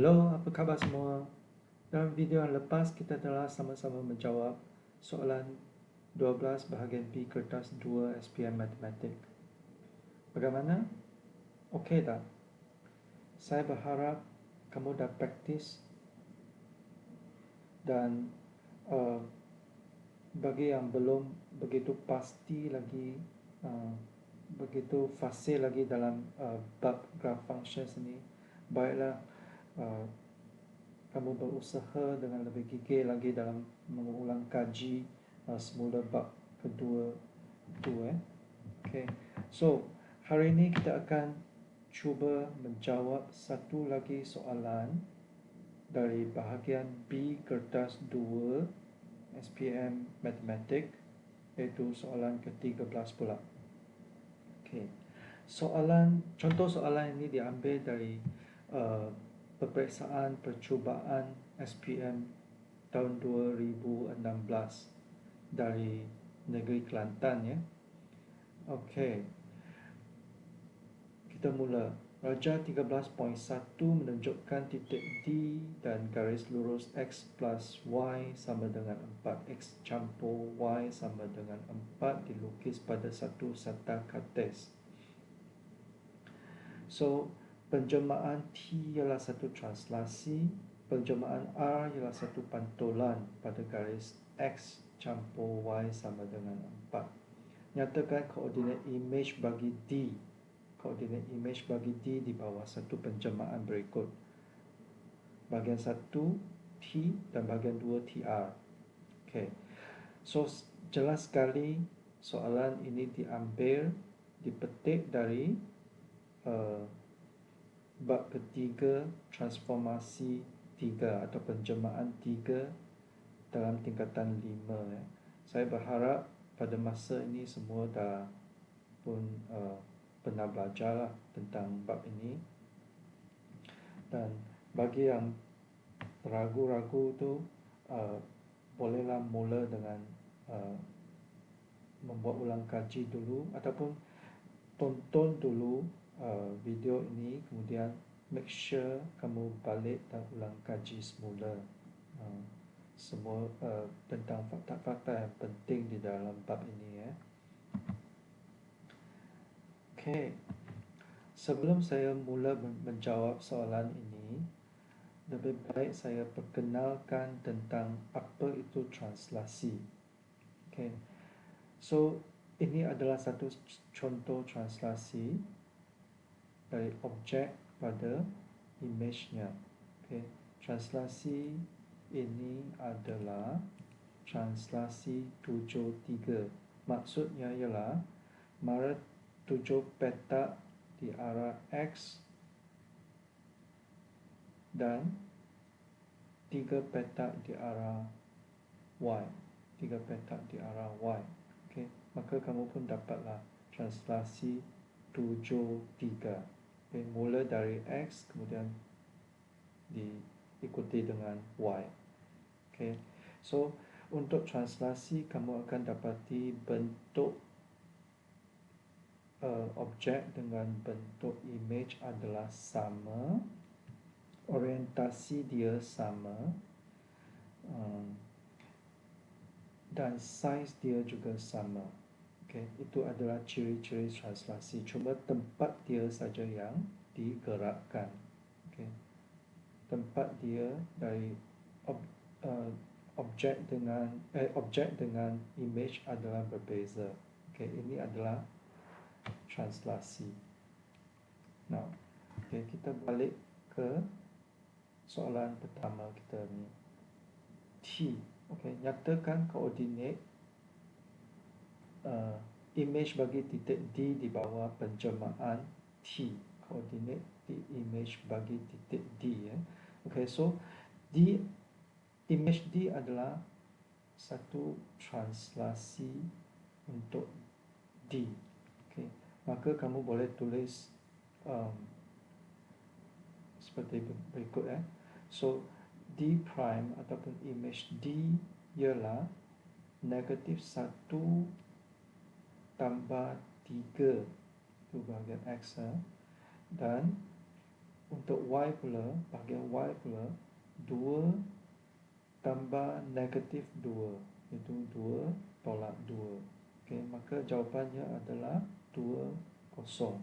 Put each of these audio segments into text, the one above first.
Halo, apa khabar semua? Dalam video yang lepas, kita telah sama-sama menjawab soalan 12 bahagian B kertas 2 SPM Matematik. Bagaimana? Okey tak? Saya berharap kamu dah praktis dan uh, bagi yang belum begitu pasti lagi, uh, begitu fasih lagi dalam bab graph functions ini, baiklah uh, kamu berusaha dengan lebih gigih lagi dalam mengulang kaji semula bab kedua itu. Okay. So, hari ini kita akan cuba menjawab satu lagi soalan dari bahagian B kertas 2 SPM Matematik, iaitu soalan ke-13 pula. Okay. Contoh soalan ini diambil dari peperiksaan percubaan SPM tahun 2016 dari negeri Kelantan, ya. Okey. Kita mula. Raja 13.1 menunjukkan titik D dan garis lurus X plus Y sama dengan 4X campur Y sama dengan 4 dilukis pada satu sata kartes. So, penjelmaan T ialah satu translasi, penjelmaan R ialah satu pantulan pada garis X campur Y sama dengan 4. Nyatakan koordinat imej bagi D. Koordinat imej bagi D di bawah satu penjelmaan berikut. Bahagian 1 T dan bahagian 2 TR. Okay. So, jelas sekali soalan ini dipetik dari bab ketiga transformasi 3 atau penjelmaan 3 dalam tingkatan 5. Saya berharap pada masa ini semua dah pun pernah belajar tentang bab ini. Dan bagi yang ragu-ragu tu, bolehlah mula dengan membuat ulang kaji dulu ataupun tonton dulu video ini, kemudian make sure kamu balik dan ulang kaji semula semua tentang fakta-fakta yang penting di dalam bab ini, ya. Okey. Sebelum saya mula menjawab soalan ini, lebih baik saya perkenalkan tentang apa itu translasi. Okey. So, ini adalah satu contoh translasi dari objek pada imejnya. Okay. Translasi ini adalah translasi 73. Maksudnya ialah mara 7 petak di arah X dan 3 petak di arah Y. 3 petak di arah Y. Okay. Maka kamu pun dapatlah translasi 73. Okay. Mula dari X kemudian diikuti dengan Y. Okay. So, untuk translasi kamu akan dapati bentuk objek dengan bentuk imej adalah sama, orientasi dia sama, dan saiz dia juga sama. Okay. Itu adalah ciri-ciri translasi. Cuma tempat dia saja yang digerakkan. Okay. Tempat dia dari objek dengan image adalah berbeza. Okay, ini adalah translasi. Now, okay, kita balik ke soalan pertama kita ni. T. Okay, nyatakan koordinat image bagi titik D di bawah penjelmaan T. Koordinat di image bagi titik D, ya. Okay, so image D adalah satu translasi untuk D. Okay. Maka kamu boleh tulis seperti berikut. So, D prime ataupun image D ialah negatif 1 tambah 3 itu bahagian X, dan untuk Y pula, bahagian Y pula, 2 tambah negatif 2, iaitu 2 tolak 2. Okay, maka jawapannya adalah 2, kosong.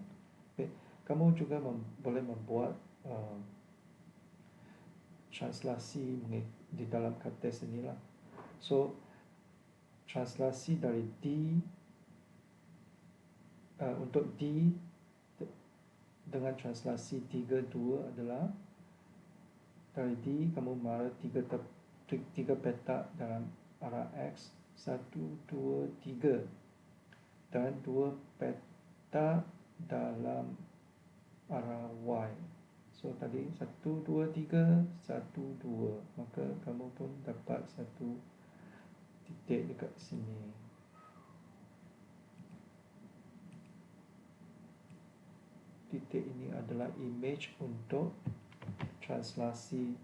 Okay, kamu juga boleh membuat translasi di dalam kertas inilah. So, translasi dari D, untuk D dengan translasi 3, 2 adalah dari D kamu mara 3 petak dalam arah X, 1, 2, 3, dan 2 petak dalam arah Y. So tadi 1, 2, 3, 1, 2, maka kamu pun dapat satu titik dekat sini. Titik ini adalah image untuk translasi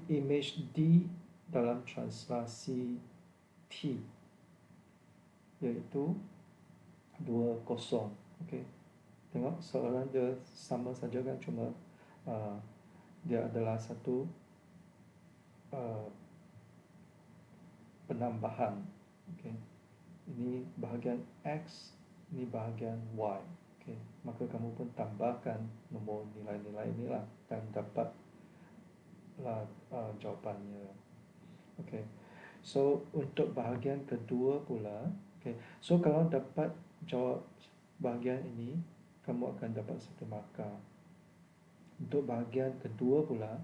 image D dalam translasi T, iaitu 2, kosong. Okay, tengok soalan dia sama saja kan, cuma dia adalah satu penambahan. Okay, ini bahagian X, ini bahagian Y. Okay, maka kamu pun tambahkan nombor nilai-nilai inilah dan dapatlah jawapannya. Okay, so untuk bahagian kedua pula, okay, so kalau dapat jawab bahagian ini, kamu akan dapat 1 markah. Untuk bahagian kedua pula,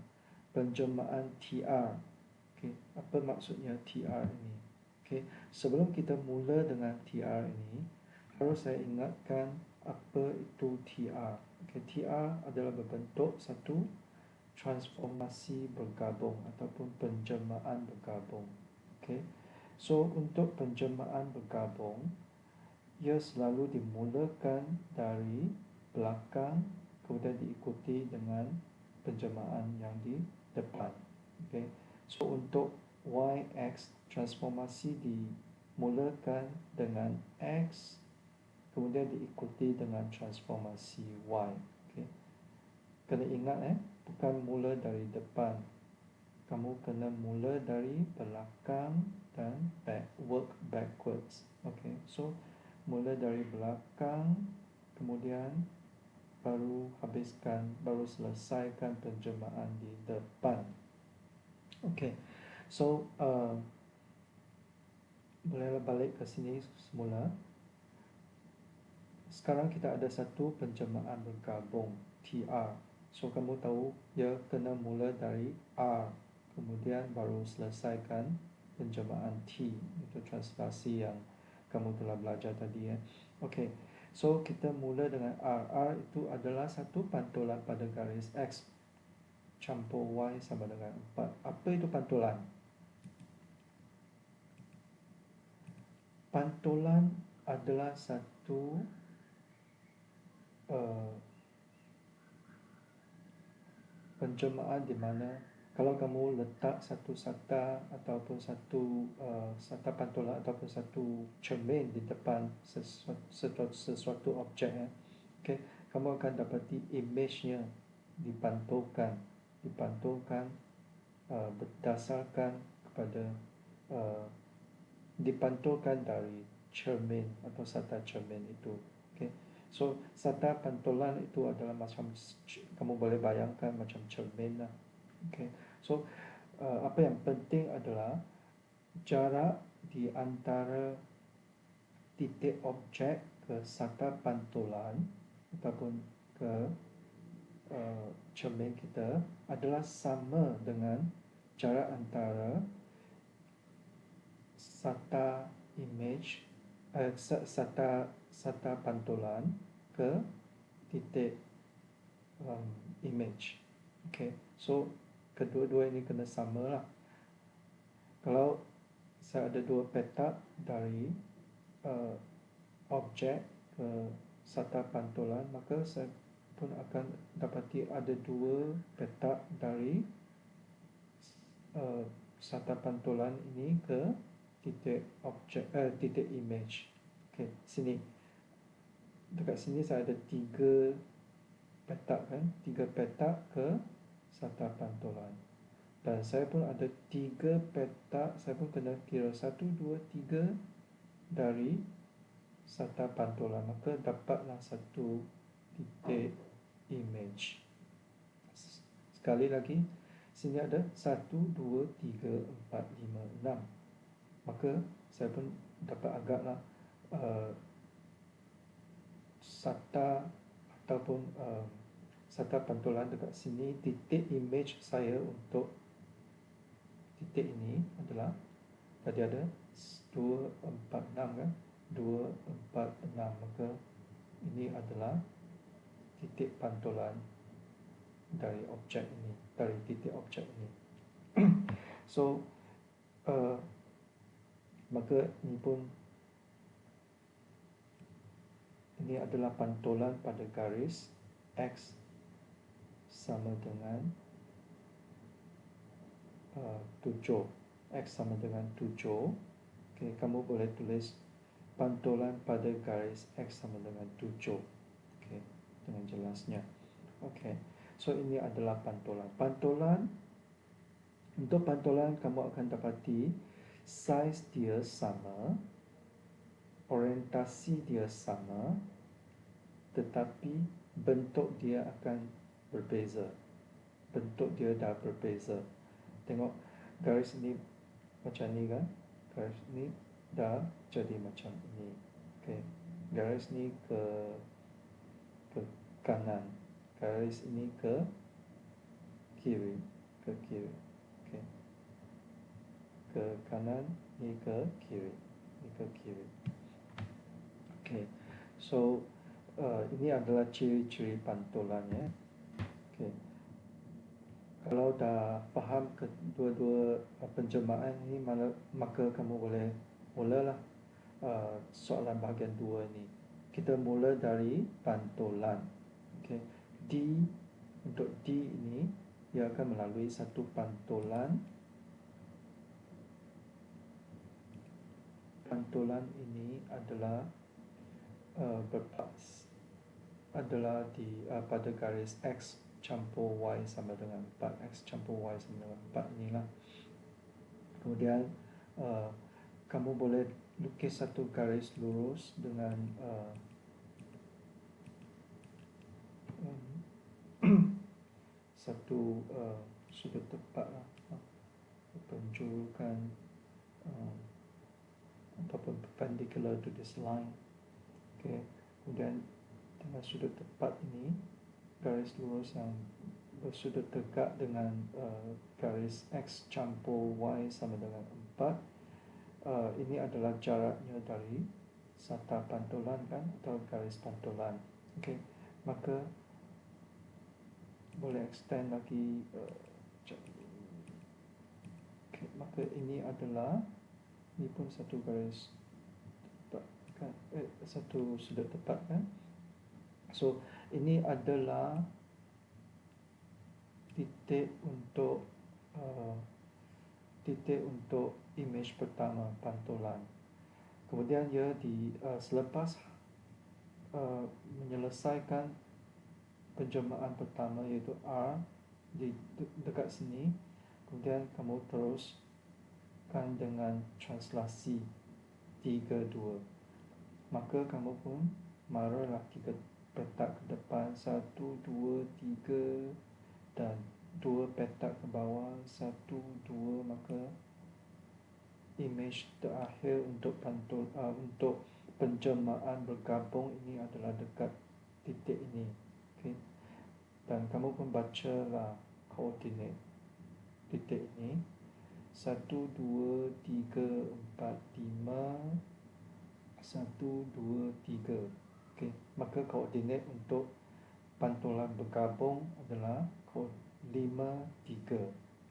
penjelmaan TR. Okay, apa maksudnya TR ini? Okay, sebelum kita mula dengan TR ini, harus saya ingatkan apa itu TR. Okay, TR adalah berbentuk satu transformasi bergabung ataupun penjelmaan bergabung. Okay, so untuk penjelmaan bergabung, ia selalu dimulakan dari belakang kemudian diikuti dengan penjelmaan yang di depan. Okay, so untuk YX, transformasi dimulakan dengan X kemudian diikuti dengan transformasi Y. Okay, kena ingat bukan mula dari depan, kamu kena mula dari belakang dan work backwards. Okay, so mula dari belakang kemudian baru selesaikan penjelmaan di depan. Okay, so bolehlah balik ke sini semula. Sekarang kita ada satu penjelmaan bergabung TR. So kamu tahu ia kena mula dari R kemudian baru selesaikan penjelmaan T, itu translasi yang kamu telah belajar tadi. Okay, so kita mula dengan R. R itu adalah satu pantulan pada garis X campur Y sama dengan 4. Apa itu pantulan? Pantulan adalah satu penjelmaan di mana kalau kamu letak satu sata ataupun satu sata pantulan ataupun satu cermin di depan sesuatu objek, okay, kamu akan dapati image-nya dipantulkan berdasarkan kepada dipantulkan dari cermin atau sata cermin itu. Okay, so sata pantulan itu adalah macam, kamu boleh bayangkan macam cermin lah. Okay, so apa yang penting adalah jarak di antara titik objek ke sata pantulan ataupun ke cermin kita adalah sama dengan jarak antara sata image sata pantulan ke titik image. Okay, so kedua-dua ini kena sama lah. Kalau saya ada 2 petak dari objek ke sata pantulan, maka saya pun akan dapati ada 2 petak dari sata pantulan ini ke titik objek titik image. Okay, sini dekat sini saya ada 3 petak kan, 3 petak ke sata pantulan. Dan saya pun ada 3 petak, saya pun kena kira 1, 2, 3 dari sata pantulan. Maka dapatlah satu titik image. Sekali lagi, sini ada 1, 2, 3, 4, 5, 6. Maka saya pun dapat agaklah sata ataupun sata pantulan dekat sini. Titik image saya untuk titik ini adalah tadi ada 2, 4, 6 kan, 2, 4, 6. Maka ini adalah titik pantulan dari objek ini, dari titik objek ini. So maka ini pun, ini adalah pantulan pada garis X sama dengan 7. X sama dengan 7. Okay, kamu boleh tulis pantulan pada garis X sama dengan 7. Okay, dengan jelasnya. Okay, so ini adalah pantulan. Untuk pantulan kamu akan dapati saiz dia sama, orientasi dia sama, tetapi bentuk dia akan berbeza. Bentuk dia dah berbeza. Tengok garis ini macam ni kan, garis ni dah jadi macam ini. Okay, garis ni ke kanan, garis ini ke kiri, okay, ke kanan, ni ke kiri, ni ke kiri. Okay, so ini adalah ciri-ciri pantulan ya. Okay, kalau dah faham kedua-dua penjelmaan ini, maka kamu boleh mulalah soalan bahagian 2 ni. Kita mula dari pantulan. Okay, D, untuk D ini ia akan melalui satu pantulan. Pantulan ini adalah adalah di pada garis X campur Y sama dengan 4. X campur Y sama dengan 4 inilah. Kemudian kamu boleh lukis satu garis lurus dengan satu sudut tepat lah, penjulukan ataupun perpendicular to this line. Okay, kemudian dengan sudut tepat ini, garis lurus yang bersudut tegak dengan garis X campur Y sama dengan 4. Ini adalah jaraknya dari sata pantulan kan, atau garis pantulan. Okay, maka boleh extend lagi. Okay, maka ini adalah, ini pun satu garis tepat kan, satu sudut tepat kan. So ini adalah titik untuk image pertama pantulan. Kemudian ia selepas menyelesaikan penjelmaan pertama iaitu R dekat sini, kemudian kamu teruskan dengan translasi 3-2. Maka kamu pun marahlah 3 petak ke depan, 1, 2, 3, dan 2 petak ke bawah, 1, 2. Maka image terakhir untuk untuk penjelmaan bergabung ini adalah dekat titik ini. Okay, dan kamu pun bacalah koordinat titik ini, 1, 2, 3, 4, 5, 1, 2, 3. Okay, maka koordinat untuk pantulan bergabung adalah 5, 3.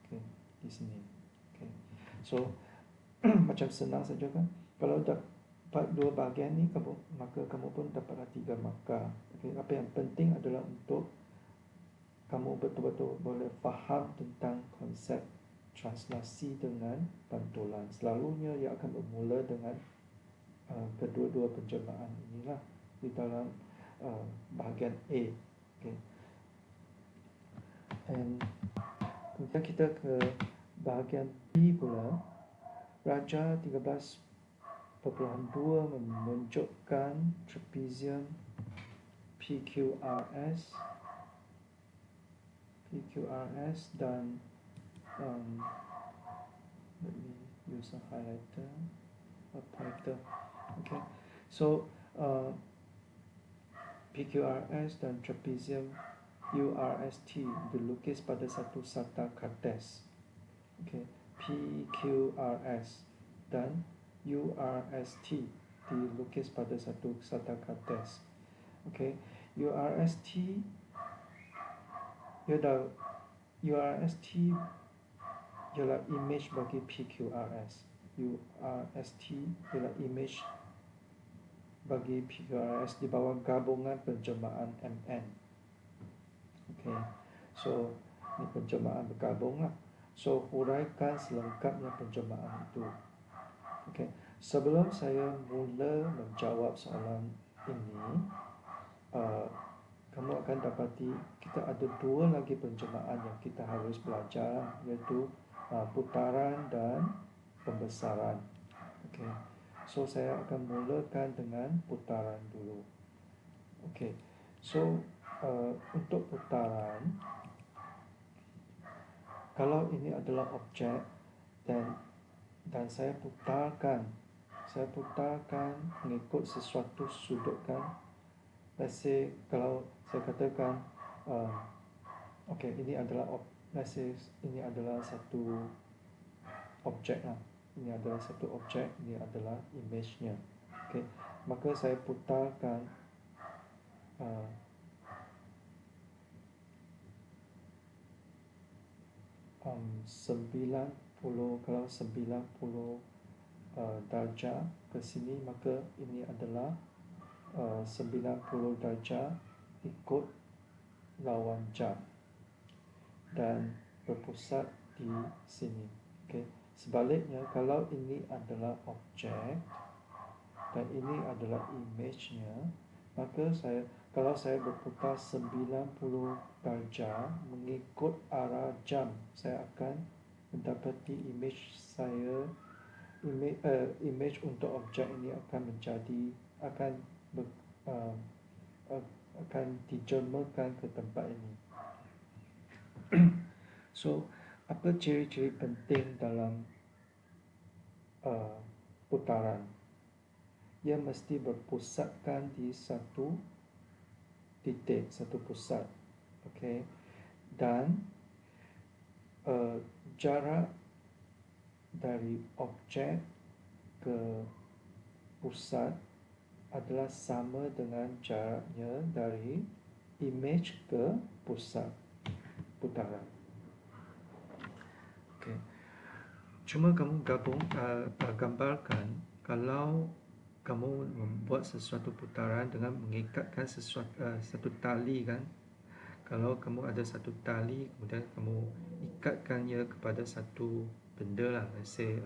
Okay, di sini. Okay, so macam senang saja kan. Kalau dapat 2 bahagian ni, maka kamu pun dapatlah 3 markah. Okay, apa yang penting adalah untuk kamu betul-betul boleh faham tentang konsep translasi dengan pantulan. Selalunya ia akan bermula dengan kedua-dua penjelmaan inilah di dalam bahagian A. Okay. And kemudian kita ke bahagian B pula. Raja 13.2 menunjukkan trapezium PQRS dan let me use a highlighter, a pointer. Okay, so PQRS dan trapezium URST dilukis pada satu sata kartes. Okay, PQRS dan URST dilukis pada satu sata kartes. Okay, URST ialah image bagi PQRS. URST ialah image bagi PQRS di bawah gabungan penjelmaan MN. Okay, so ini penjelmaan bergabung lah. So huraikan selengkapnya penjelmaan itu. Okay, sebelum saya mula menjawab soalan ini, kamu akan dapati kita ada dua lagi penjelmaan yang kita harus belajar, iaitu putaran dan pembesaran. Okay, so saya akan mulakan dengan putaran dulu. Okay, so untuk putaran, kalau ini adalah objek dan saya putarkan mengikut sesuatu sudut kan. Let's say kalau saya katakan okay, ini adalah let's say ini adalah satu objek lah. Ini adalah satu objek, ini adalah image-nya. Okay, maka saya putarkan 90, kalau 90 darjah ke sini, maka ini adalah 90 darjah ikut lawan jam dan berpusat di sini. Okay. Sebaliknya, kalau ini adalah objek dan ini adalah image-nya, maka kalau saya berputar 90 darjah mengikut arah jam, saya akan mendapati image untuk objek ini akan dijelmakan ke tempat ini. So, apa ciri-ciri penting dalam putaran? Ia mesti berpusatkan di satu titik, satu pusat. Okay. Dan jarak dari objek ke pusat adalah sama dengan jaraknya dari image ke pusat putaran. Okay. Cuma kamu gambarkan kalau kamu membuat sesuatu putaran dengan mengikatkan satu tali kan. Kalau kamu ada satu tali, kemudian kamu ikatkannya kepada satu benda lah, let's say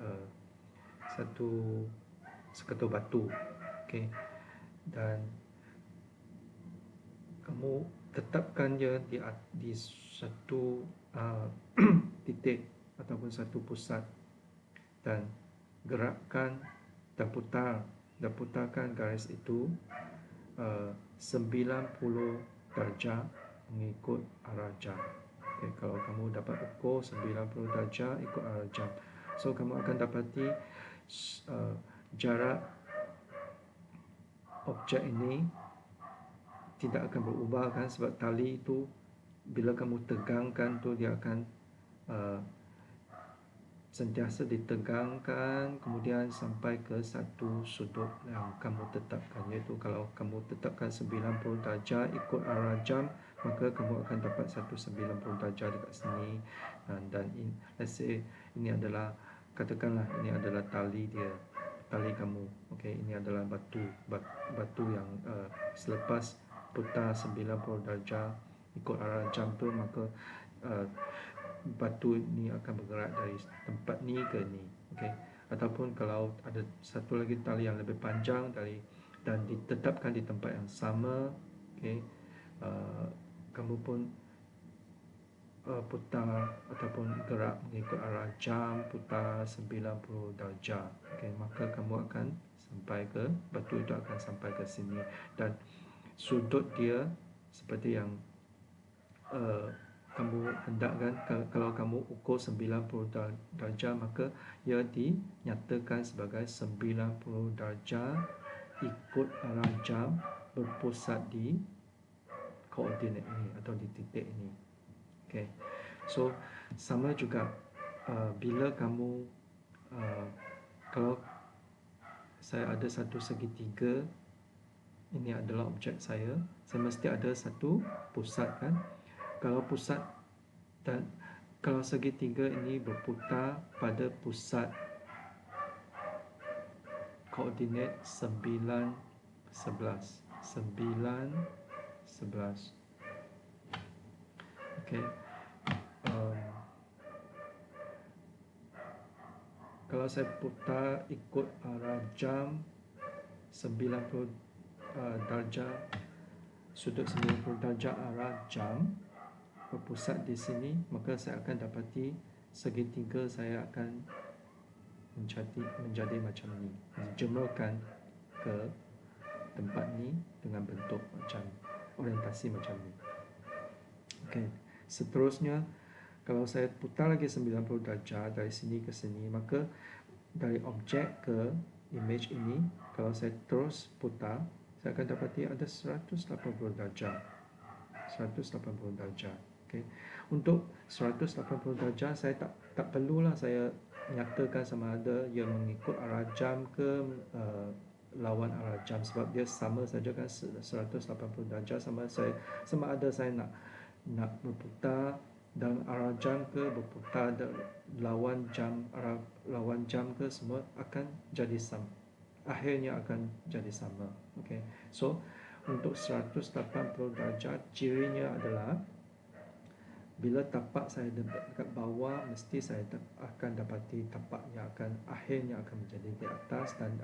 satu seketul batu, okay, dan kamu tetapkannya di satu titik ataupun satu pusat dan gerakkan dan putarkan garis itu 90 darjah mengikut arah jam. Okay, kalau kamu dapat ukur 90 darjah ikut arah jam, so kamu akan dapati jarak objek ini tidak akan berubah kan, sebab tali itu bila kamu tegangkan tu dia akan sentiasa ditegangkan kemudian sampai ke satu sudut yang kamu tetapkan, iaitu kalau kamu tetapkan 90 darjah ikut arah jam, maka kamu akan dapat satu 90 darjah dekat sini, dan let's say ini adalah, katakanlah ini adalah tali kamu. Okay, ini adalah batu yang selepas putar 90 darjah ikut arah jam tu, maka batu ni akan bergerak dari tempat ni ke ni. Okay. Ataupun kalau ada satu lagi tali yang lebih panjang dan ditetapkan di tempat yang sama, Okay. Kamu pun putar ataupun gerak mengikut arah jam, putar 90 darjah. Okay, maka kamu akan sampai ke, batu itu akan sampai ke sini, dan sudut dia seperti yang kamu hendakkan. Kalau kamu ukur 90 darjah, maka ia dinyatakan sebagai 90 darjah ikut arah jam berpusat di koordinat ini atau di titik ini. Okay. So sama juga bila kamu kalau saya ada satu segitiga, ini adalah objek saya mesti ada satu pusat kan. Kalau pusat dan kalau segitiga ini berputar pada pusat koordinat 9, 11. Okay. Kalau saya putar ikut arah jam 90 darjah, sudut 90 darjah arah jam berpusat di sini, maka saya akan dapati segitiga saya akan menjadi macam ni, dijemurkan ke tempat ni dengan bentuk macam orientasi macam ni. Okay. Seterusnya, kalau saya putar lagi 90 darjah dari sini ke sini, maka dari objek ke image ini, kalau saya terus putar, saya akan dapati ada 180 darjah. 180 darjah. Okay. Untuk 180 darjah, saya tak perlulah saya nyatakan sama ada ia mengikut arah jam ke lawan arah jam, sebab dia sama saja kan, 180 darjah. Sama ada saya nak berputar dalam arah jam ke berputar lawan jam, arah lawan jam ke, semua akan jadi sama, akhirnya akan jadi sama. Okay. So untuk 180 darjah, cirinya adalah bila tapak saya dekat bawah, mesti saya akan dapati tapaknya akhirnya akan menjadi di atas, dan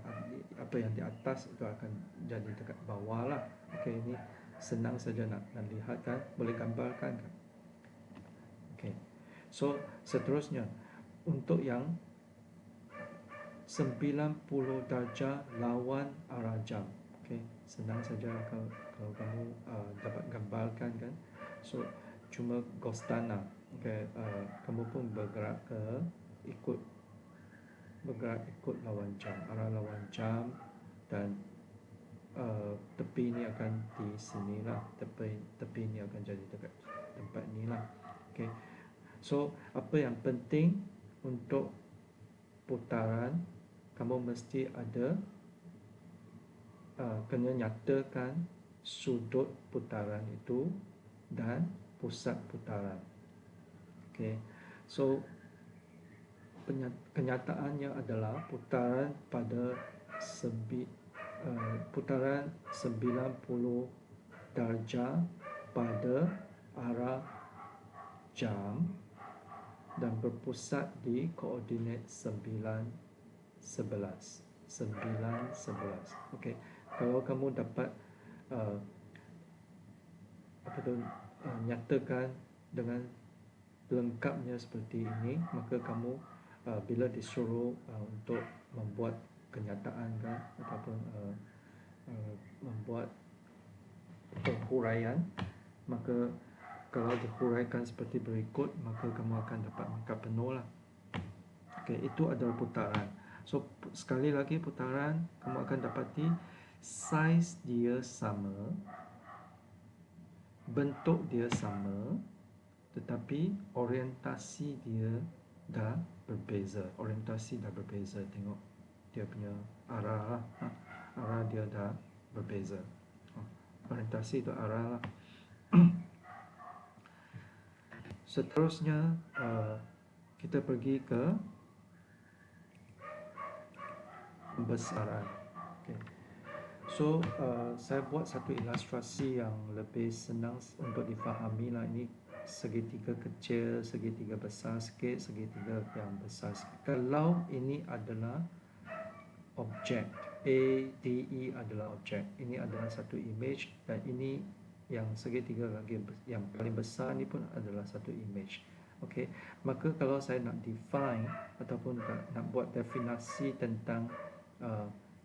apa yang di atas itu akan jadi dekat bawah lah. Okay, ini senang saja nak lihat kan, boleh gambarkan kan. Okay. So seterusnya, untuk yang 90 darjah lawan arah jam. Okay, senang saja kalau kamu dapat gambarkan kan. So cuma Ghostana. Okay, kamu pun bergerak ikut lawan jam, arah lawan jam, dan tepi ni akan di sini lah, tepi ni akan jadi dekat tempat ni lah. Okay. So apa yang penting untuk putaran, kamu mesti ada kena nyatakan sudut putaran itu dan pusat putaran. Okay. So kenyataannya adalah putaran pada putaran 90 darjah pada arah jam dan berpusat di koordinat 9, 11. Okey, kalau kamu dapat nyatakan dengan lengkapnya seperti ini, maka kamu bila disuruh untuk membuat kenyataan kan, ataupun membuat penghuraian, maka kalau dihuraikan seperti berikut, maka kamu akan dapat markah penuh lah. Okay, itu adalah putaran. So sekali lagi, putaran kamu akan dapati saiz dia sama, bentuk dia sama, tetapi orientasi dia dah berbeza. Tengok dia punya arah lah. Arah dia dah berbeza. Orientasi itu arah lah. Seterusnya kita pergi ke pembesaran. Okay. So saya buat satu ilustrasi yang lebih senang untuk difahami lah. Ini segitiga kecil, segitiga besar sikit, segitiga yang besar sikit. Kalau ini adalah objek, A, D, E adalah objek, ini adalah satu image, dan ini yang segitiga lagi yang paling besar ni pun adalah satu image. Okey, maka kalau saya nak define ataupun nak buat definasi tentang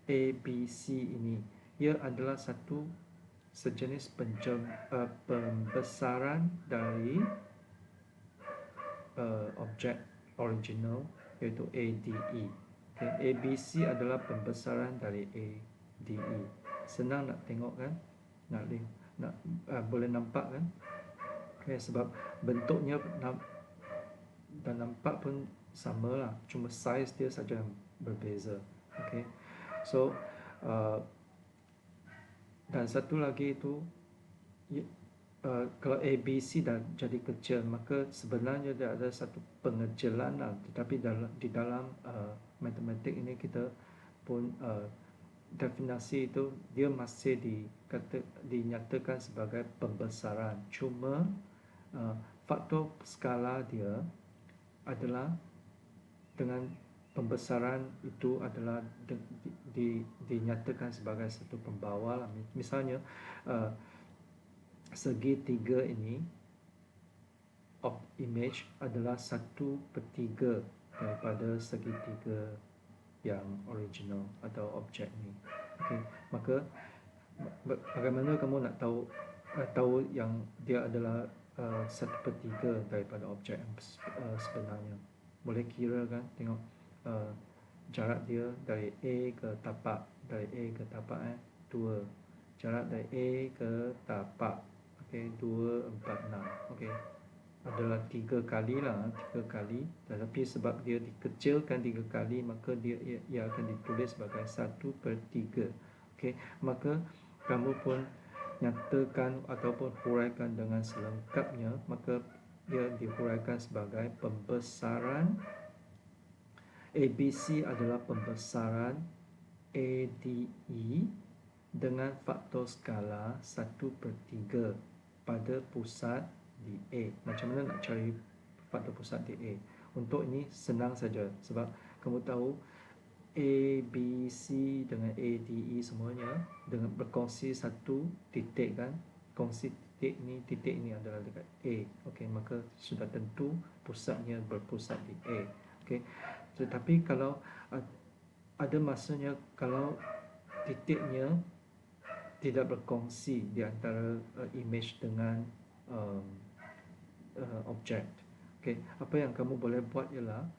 ABC ini, ia adalah satu sejenis pembesaran dari objek original iaitu ADE. Okay, ABC adalah pembesaran dari ADE. Senang nak tengok kan? Boleh nampak kan? Okay, sebab bentuknya dan nampak pun sama lah, cuma size dia saja yang berbeza. Okay, so dan satu lagi itu kalau ABC dah jadi kecil, maka sebenarnya dia ada satu pengecilan lah. Tetapi di dalam matematik ini kita pun definasi itu dia masih dinyatakan sebagai pembesaran. Cuma faktor skala dia adalah dengan pembesaran itu adalah dinyatakan sebagai satu pembawa lah. Misalnya segitiga ini image adalah 1/3 daripada segitiga yang original atau objek ni. Okay, maka bagaimana kamu nak tahu yang dia adalah 1/3 daripada objek yang sebenarnya? Boleh kira kan, tengok jarak dia dari A ke tapak, 2. Jarak dari A ke tapak, okey, 2, 4, 6. Okey, adalah 3 kali lah, 3 kali. Tetapi sebab dia dikecilkan 3 kali, maka ia akan ditulis sebagai 1/3. Okey, maka kamu pun nyatakan ataupun huraikan dengan selengkapnya, maka ia dihuraikan sebagai pembesaran ABC adalah pembesaran ADE dengan faktor skala 1/3 pada pusat di A. Macam mana nak cari faktor pusat di A? Untuk ini senang saja, sebab kamu tahu A, B, C dengan A, D, E semuanya dengan berkongsi satu titik kan. Kongsi titik ni adalah dekat A. Okey, maka sudah tentu pusatnya berpusat di A. Okey. Tetapi kalau ada masanya kalau titiknya tidak berkongsi di antara image dengan objek. Okey, apa yang kamu boleh buat ialah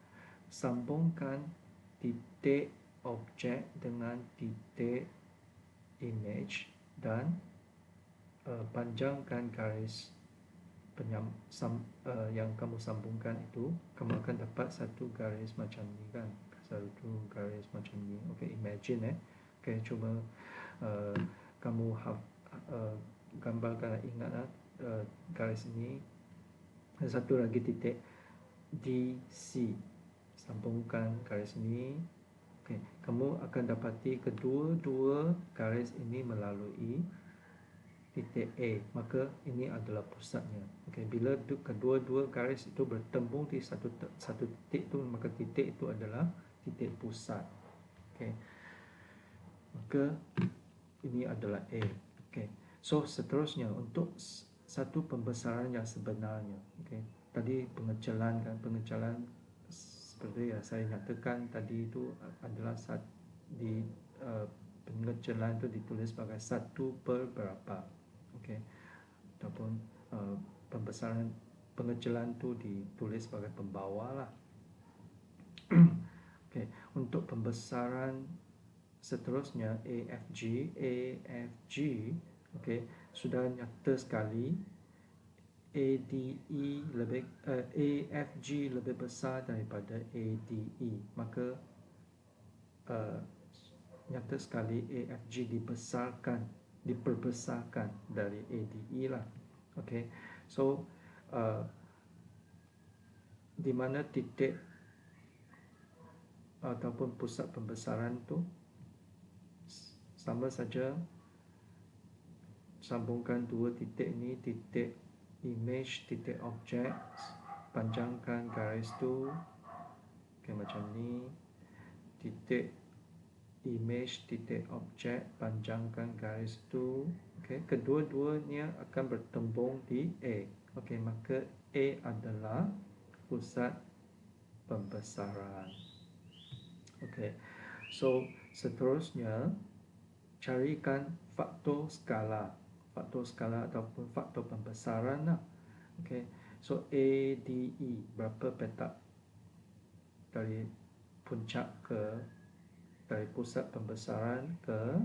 sambungkan titik objek dengan titik image dan panjangkan garis yang kamu sambungkan itu, kamu akan dapat satu garis macam ni kan, satu garis macam ni. Okey, imagine okey, cuba kamu gambarkan, ingatlah garis ini. Satu lagi titik DC, sambungkan garis ini. Okey, kamu akan dapati kedua-dua garis ini melalui titik A, maka ini adalah pusatnya. Okey, bila kedua-dua garis itu bertembung di satu titik itu, maka titik itu adalah titik pusat. Okey, maka ini adalah A. Okey, so seterusnya untuk satu pembesaran yang sebenarnya. Okey, tadi pengecilan seperti yang saya nyatakan tadi itu adalah di pengecilan itu ditulis sebagai 1 per berapa. Okey, ataupun pengecilan itu ditulis sebagai pembawa lah. Okey, untuk pembesaran seterusnya AFG, okey, sudah nyata sekali AFG lebih besar daripada ADE, maka nyata sekali AFG diperbesarkan dari ADE lah. Okey, so di mana titik ataupun pusat pembesaran tu sama saja, sambungkan dua titik ni, titik image, titik objek, panjangkan garis tu. Okey, macam ni. Titik image titik objek, panjangkan garis itu. Okey, kedua-duanya akan bertembung di A. Okey, maka A adalah pusat pembesaran. Okey. So, seterusnya carikan faktor skala. Faktor skala ataupun faktor pembesaran lah. Okey. So, ADE berapa petak dari puncak dari pusat pembesaran ke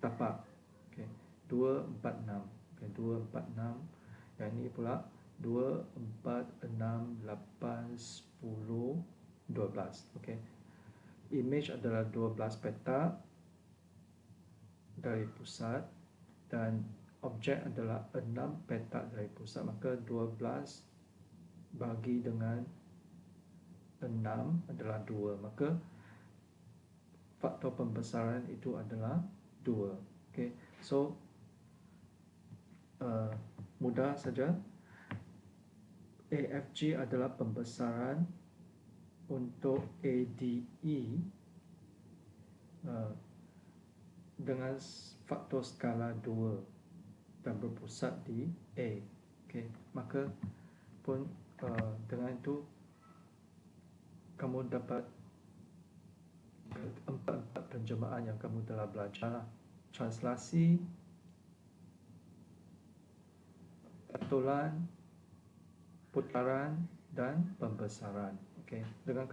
tapak. Okey. 246. Okey, 246. Yang ini pula 2, 4, 6, 8, 10, 12. Okey. Image adalah 12 petak dari pusat dan objek adalah 6 petak dari pusat, maka 12 bagi dengan 6 adalah 2, maka faktor pembesaran itu adalah 2. Okay. So mudah saja. AFG adalah pembesaran untuk ADE dengan faktor skala 2 dan berpusat di A. Okay. Maka pun dengan itu kamu dapat empat penjermaan yang kamu telah belajar. Translasi, patulan, putaran dan pembesaran. Okay. Dengan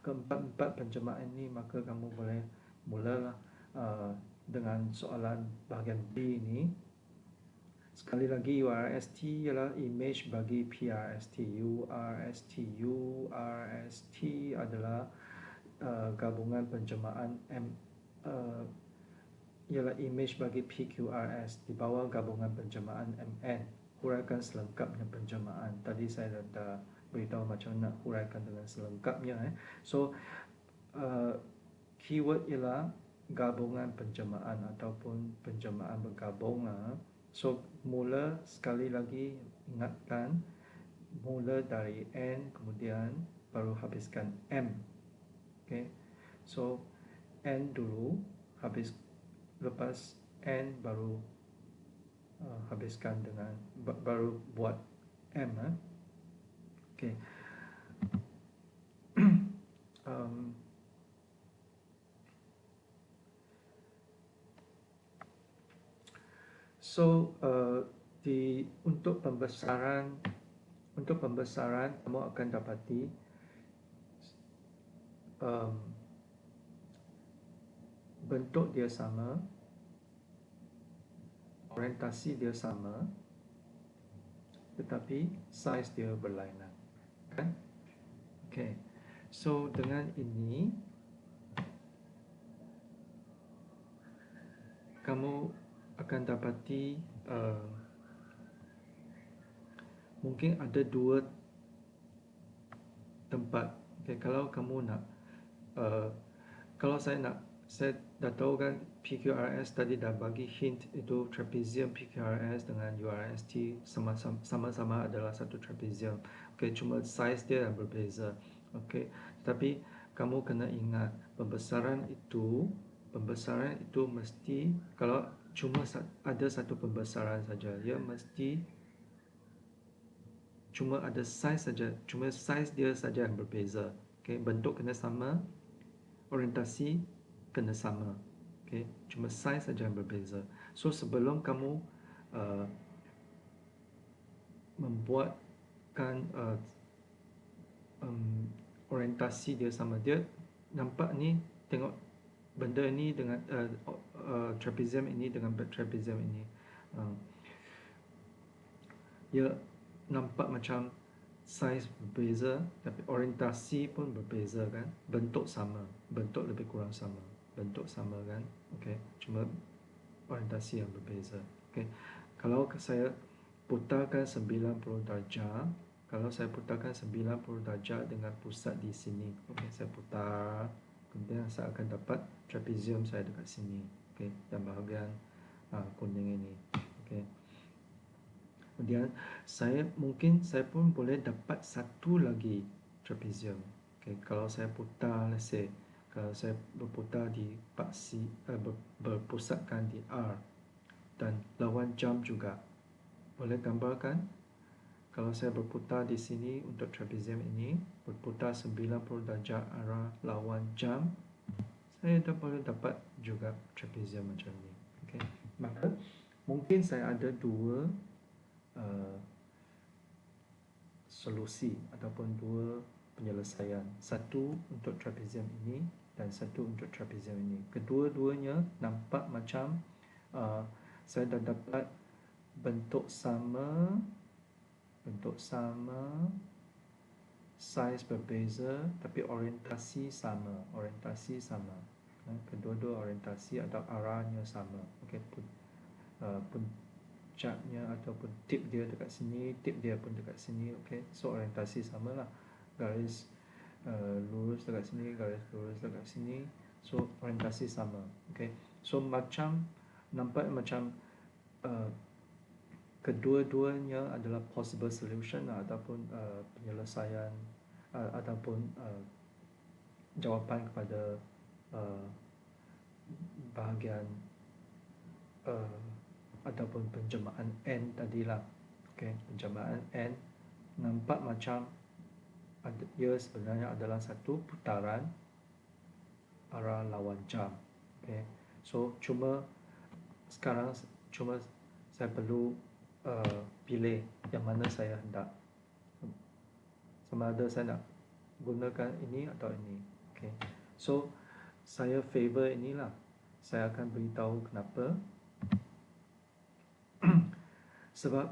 keempat penjermaan ini, maka kamu boleh mulalah dengan soalan bahagian B ini. Sekali lagi, URST ialah image bagi PRST. URST adalah gabungan penjermaan ialah image bagi PQRS di bawah gabungan penjermaan MN. Huraikan selengkapnya penjermaan. Tadi saya dah beritahu macam mana nak huraikan dengan selengkapnya. So, keyword ialah gabungan penjermaan ataupun penjermaan bergabung. So, mula sekali lagi ingatkan, mula dari N kemudian baru habiskan M. Okay. So, N dulu, lepas N baru habiskan dengan, baru buat M. Okay. So, untuk pembesaran kamu akan dapati bentuk dia sama, orientasi dia sama, tetapi saiz dia berlainan, kan? Okay. So, dengan ini kamu akan dapati mungkin ada dua tempat. Okay, kalau kamu nak kalau saya dah tahu kan PQRS tadi dah bagi hint, itu trapezium PQRS dengan URST sama-sama adalah satu trapezium. Okay, cuma saiz dia yang berbeza. Okay, tapi kamu kena ingat pembesaran itu mesti, kalau cuma ada satu pembesaran saja, dia mesti cuma ada saiz saja, cuma saiz dia saja yang berbeza. Okay, bentuk kena sama, orientasi kena sama. Okay, cuma saiz saja yang berbeza. So, sebelum kamu membuatkan orientasi dia sama, dia nampak ni, tengok benda ni dengan trapezium ini dengan trapezium ini, dia nampak macam saiz berbeza tapi orientasi pun berbeza, kan? Bentuk sama, bentuk lebih kurang sama, bentuk sama, kan? Okey, cuma orientasi yang berbeza. Okey, kalau saya putarkan 90 darjah, dengan pusat di sini, okey, saya putar, kemudian saya akan dapat trapezium saya dekat sini, okey, dan bahagian kuning ini, okey. Kemudian saya pun boleh dapat satu lagi trapezium. Okay, kalau saya putar, let's say Kalau saya berputar di berpusatkan di R, dan lawan jam juga. Boleh gambarkan? Kalau saya berputar di sini untuk trapezium ini, berputar 90 darjah arah lawan jam, saya boleh dapat juga trapezium macam ni. Okay. Maka mungkin saya ada dua solusi ataupun dua penyelesaian. Satu untuk trapezium ini dan satu untuk trapezium ini. Kedua-duanya nampak macam saya dah dapat bentuk sama, saiz berbeza, tapi orientasi sama. Kedua-dua orientasi atau arahnya sama. Okey, puncaknya ataupun tip dia dekat sini, tip dia pun dekat sini. Okey, so orientasi samalah. Garis lurus dekat sini, garis lurus dekat sini. So orientasi sama. Okey, so macam nampak macam kedua-duanya adalah possible solution ataupun penyelesaian ataupun jawapan kepada bahagian ataupun penjelmaan N tadilah. Okey, penjelmaan N nampak macam ia sebenarnya adalah satu putaran arah lawan jam. Okey, so sekarang saya perlu pilih yang mana saya hendak, sama ada saya nak gunakan ini atau ini. Okay. So saya favor inilah. Saya akan beritahu kenapa. Sebab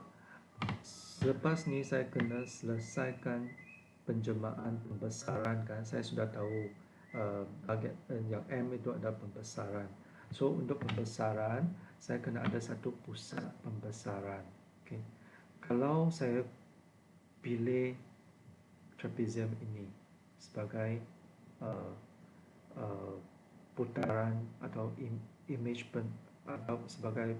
selepas ni saya kena selesaikan penjelmaan pembesaran kan. Saya sudah tahu bahagian yang M itu ada pembesaran. So untuk pembesaran saya kena ada satu pusat pembesaran. Okay. Kalau saya pilih trapezium ini sebagai putaran atau image atau sebagai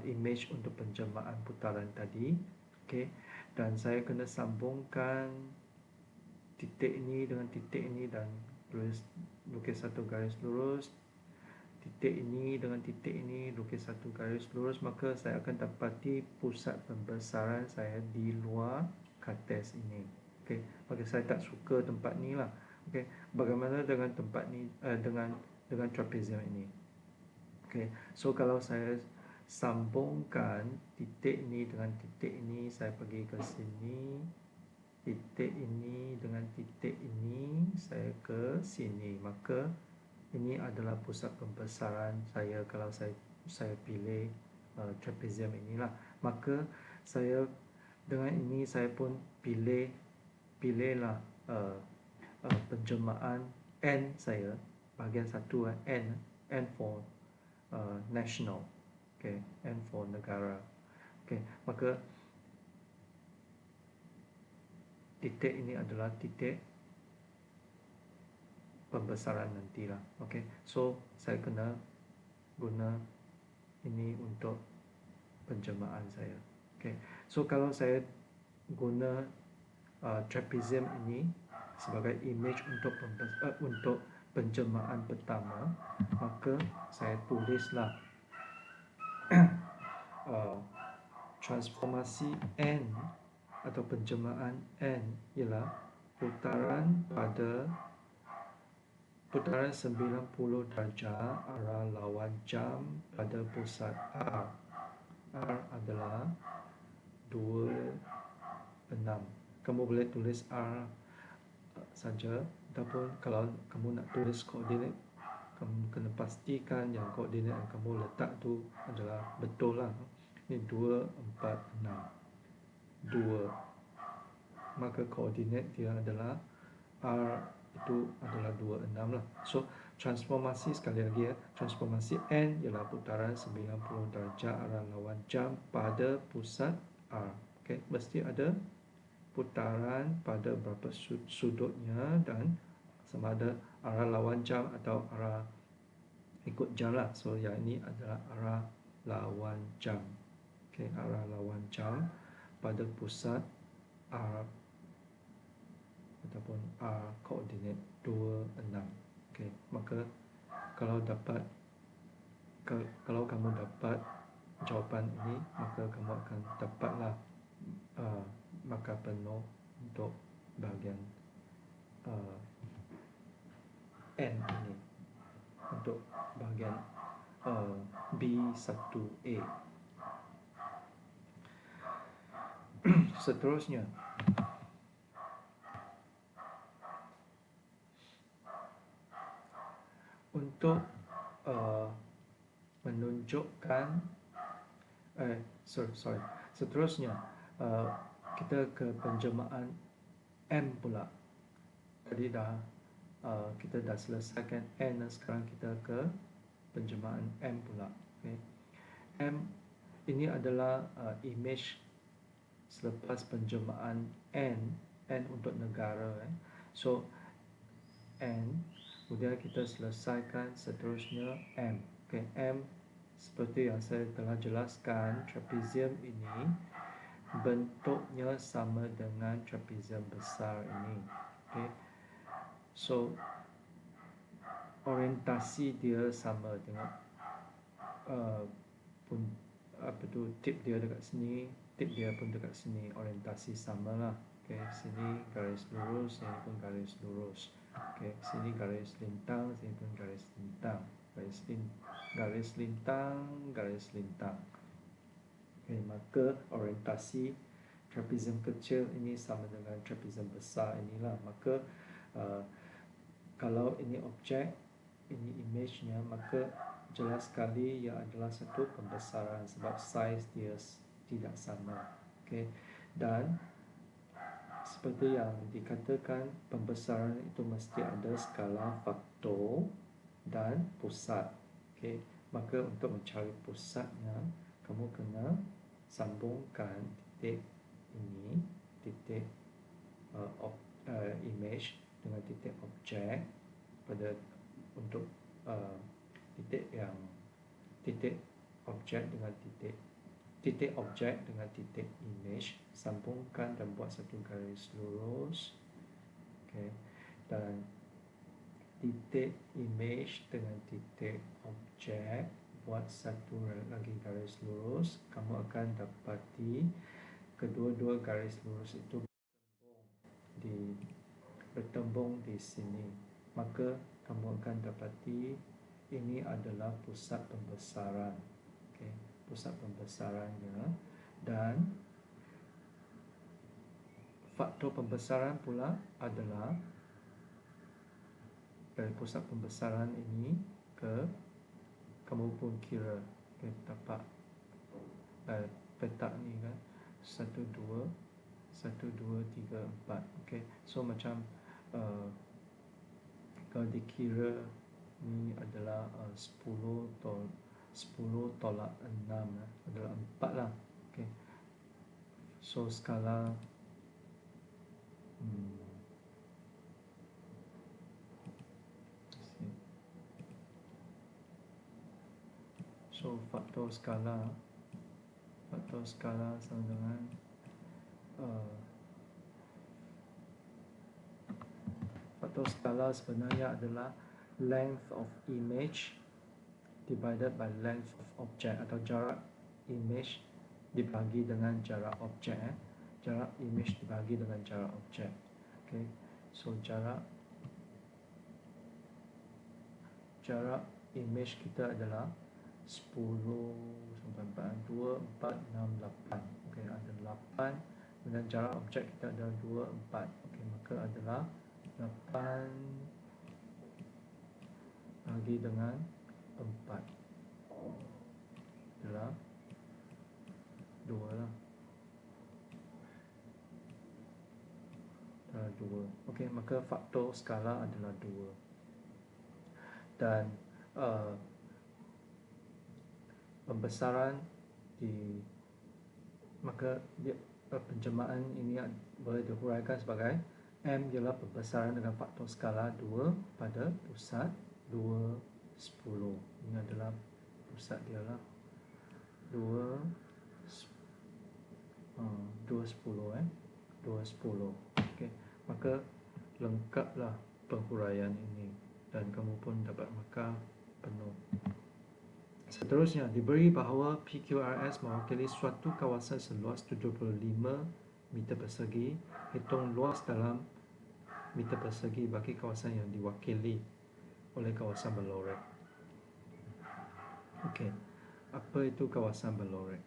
image untuk penjelmaan putaran tadi, okay, dan saya kena sambungkan titik ini dengan titik ini dan lukis satu garis lurus, titik ini dengan titik ini lukis satu garis lurus, maka saya akan dapati pusat pembesaran saya di luar kartes ini. Okey, maka saya tak suka tempat ni lah. Okey, bagaimana dengan tempat ni dengan trapezium ini? Okey, so kalau saya sambungkan titik ini dengan titik ini, saya pergi ke sini, titik ini dengan titik ini, saya ke sini, maka ini adalah pusat pembesaran saya kalau saya pilih trapezium inilah. Maka saya dengan ini saya pun pilihlah penjelmaan N saya, bahagian satu N for national. Okay, N for negara. Okay, maka titik ini adalah titik pembesaran nantilah. Okey, so saya kena guna ini untuk penjelmaan saya. Okey, so kalau saya guna trapezium ini sebagai image untuk penjelmaan pertama, maka saya tulislah transformasi N atau penjelmaan N ialah putaran 90 darjah arah lawan jam pada pusat R. R adalah 26. Kamu boleh tulis R saja, ataupun kalau kamu nak tulis koordinat, kamu kena pastikan yang koordinat yang kamu letak tu adalah betul lah. Ini 2, 4, 6 2, maka koordinat dia adalah R itu adalah 26 lah. So transformasi, sekali lagi ya, transformasi N ialah putaran 90 darjah arah lawan jam pada pusat R. Okay, mesti ada putaran pada berapa sudutnya dan sama ada arah lawan jam atau arah ikut jam lah. So yang ini adalah arah lawan jam. Okay, arah lawan jam pada pusat R ataupun R koordinat 26. Okey, maka kalau kamu dapat jawapan ini, maka kamu akan dapatlah markah penuh untuk bahagian N ini, untuk bahagian B1A. Seterusnya, untuk menunjukkan seterusnya kita ke penjemahan M pula. Tadi kita dah selesaikan N, sekarang kita ke penjemahan M pula. Okay. M ini adalah image selepas penjemahan N untuk negara. So N, kemudian kita selesaikan seterusnya M. Okay, M seperti yang saya telah jelaskan, trapezium ini bentuknya sama dengan trapezium besar ini. Okay. So orientasi dia sama, tengok tip dia dekat sini, tip dia pun dekat sini, orientasi samalah. Okay, sini garis lurus, sini pun garis lurus. Okay, sini garis lintang, sini pun garis lintang, garis lintang, garis lintang. Okay, maka orientasi trapezium kecil ini sama dengan trapezium besar inilah. Maka kalau ini objek, ini image-nya, maka jelas sekali ia adalah satu pembesaran sebab saiz dia tidak sama. Okay. Dan seperti yang dikatakan, pembesaran itu mesti ada skala faktor dan pusat. Okay. Maka untuk mencari pusatnya, kamu kena sambungkan titik ini, titik image dengan titik objek untuk titik objek dengan titik objek dengan titik image, sambungkan dan buat satu garis lurus. Okay. Dan titik image dengan titik objek, buat satu lagi garis lurus. Kamu akan dapati kedua-dua garis lurus itu bertembung di sini. Maka kamu akan dapati ini adalah pusat pembesaran. Okay. Pusat pembesarannya, dan faktor pembesaran pula adalah dari pusat pembesaran ini ke, kamu pun kira, okay, dapat petak ni kan, 1, 2, 1, 2, 3, 4. Okay. So macam kalau dikira ni adalah 10 tolak 6 adalah 4 lah. Okay. So skala so faktor skala sama dengan faktor skala sebenarnya adalah length of image divided by length of object, atau jarak image dibagi dengan jarak objek. Jarak image dibagi dengan jarak objek. Okay. So jarak image kita adalah 10 sampai 2, 4, 6, 8. Okay, ada 8. Kemudian jarak objek kita adalah 2, 4. Okay, maka adalah 8 bagi dengan 4 adalah 2 lah. Adalah 2. Okay, maka faktor skala adalah 2. Dan pembesaran maka penjemahan ini boleh dihuraikan sebagai M ialah pembesaran dengan faktor skala 2 pada pusat 2, 10. Ini adalah pusat dia lah, 2, 10. 2, 10. Okay. Maka lengkaplah penghuraian ini. dan kamu pun dapat makan penuh. Seterusnya, diberi bahawa PQRS mewakili suatu kawasan seluas 75 meter persegi. Hitung luas dalam meter persegi bagi kawasan yang diwakili oleh kawasan berlorek. Okey, apa itu kawasan berlorek?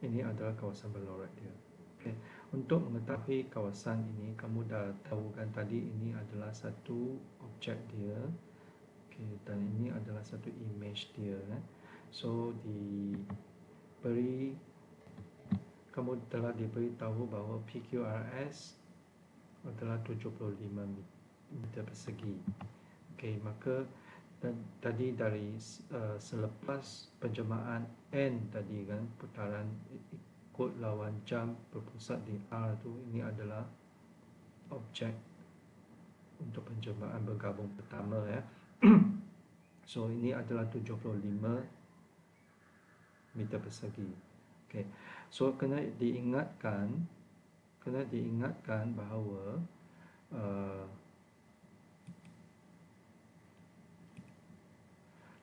Ini adalah kawasan berlorek dia. Okey, untuk mengetahui kawasan ini, kamu dah tahu kan tadi ini adalah satu objek dia. Okay, dan ini adalah satu image dia. So kamu telah diberitahu bahawa PQRS adalah 75 meter persegi. Okay, maka tadi dari selepas penjemahan N tadi kan, putaran ikut lawan jam berpusat di R tu, ini adalah objek untuk penjemahan bergabung pertama ya. So ini adalah 75 meter persegi. Okay. So kena diingatkan bahawa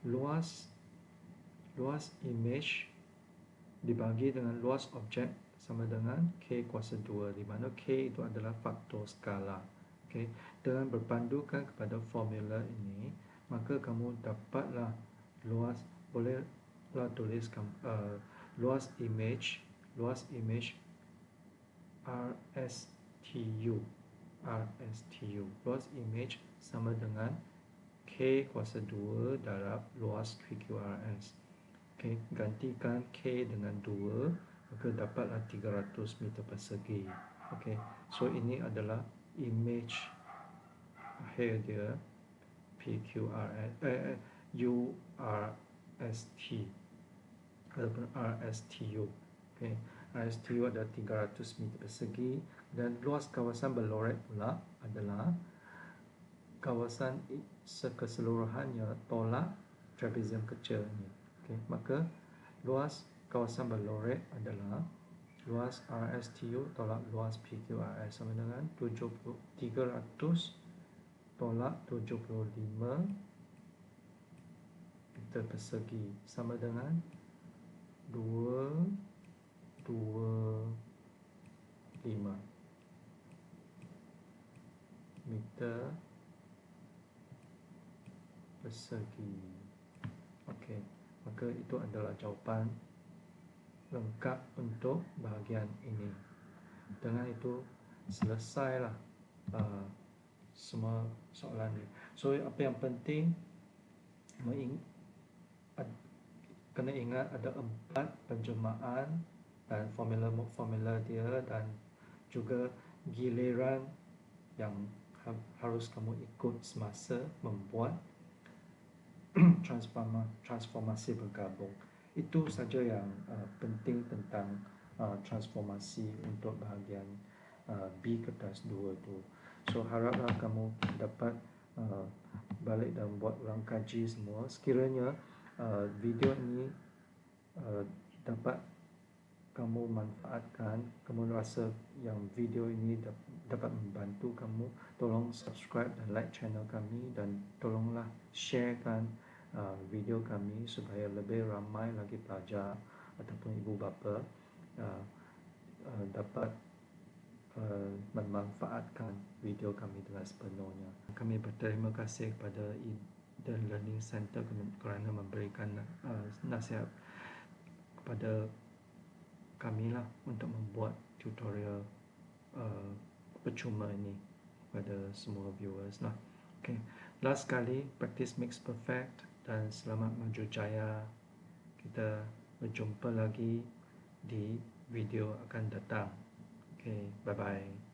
luas image dibagi dengan luas objek sama dengan K kuasa 2, di mana K itu adalah faktor skala. Okay. Dengan berpandukan kepada formula ini, maka kamu dapatlah bolehlah tuliskan luas image RSTU. Luas image sama dengan K kuasa 2 darab luas PQRS. Okay, gantikan K dengan 2, maka dapatlah 300 meter persegi. Okay, so ini adalah image akhir dia, PQRS, URST ataupun RSTU. Okay, RSTU adalah 300 meter persegi, dan luas kawasan berlorek pula adalah kawasan keseluruhannya tolak trapezium kecil ini. Okay, maka luas kawasan berlorek adalah luas RSTU tolak luas PQRS sama dengan 300 tolak 75 meter persegi sama dengan 225 meter persegi. Okey, maka itu adalah jawapan lengkap untuk bahagian ini. Dengan itu selesailah semua soalan ni. So apa yang penting kena ingat ada 4 penjemahan dan formula dia, dan juga giliran yang harus kamu ikut semasa membuat transformasi bergabung. Itu saja yang penting tentang transformasi untuk bahagian B kertas 2 tu. So haraplah kamu dapat balik dan buat ulang kaji semua. Sekiranya video ini dapat kamu manfaatkan, kamu rasa yang video ini dapat membantu kamu, tolong subscribe dan like channel kami, dan tolonglah sharekan video kami supaya lebih ramai lagi pelajar ataupun ibu bapa dapat memanfaatkan video kami dengan sepenuhnya. Kami berterima kasih kepada Eden Learning Center kerana memberikan nasihat kepada kami lah untuk membuat tutorial percuma ini kepada semua viewers lah. Okay. Last sekali, practice makes perfect, dan selamat maju jaya. Kita berjumpa lagi di video akan datang. Okay, bye bye.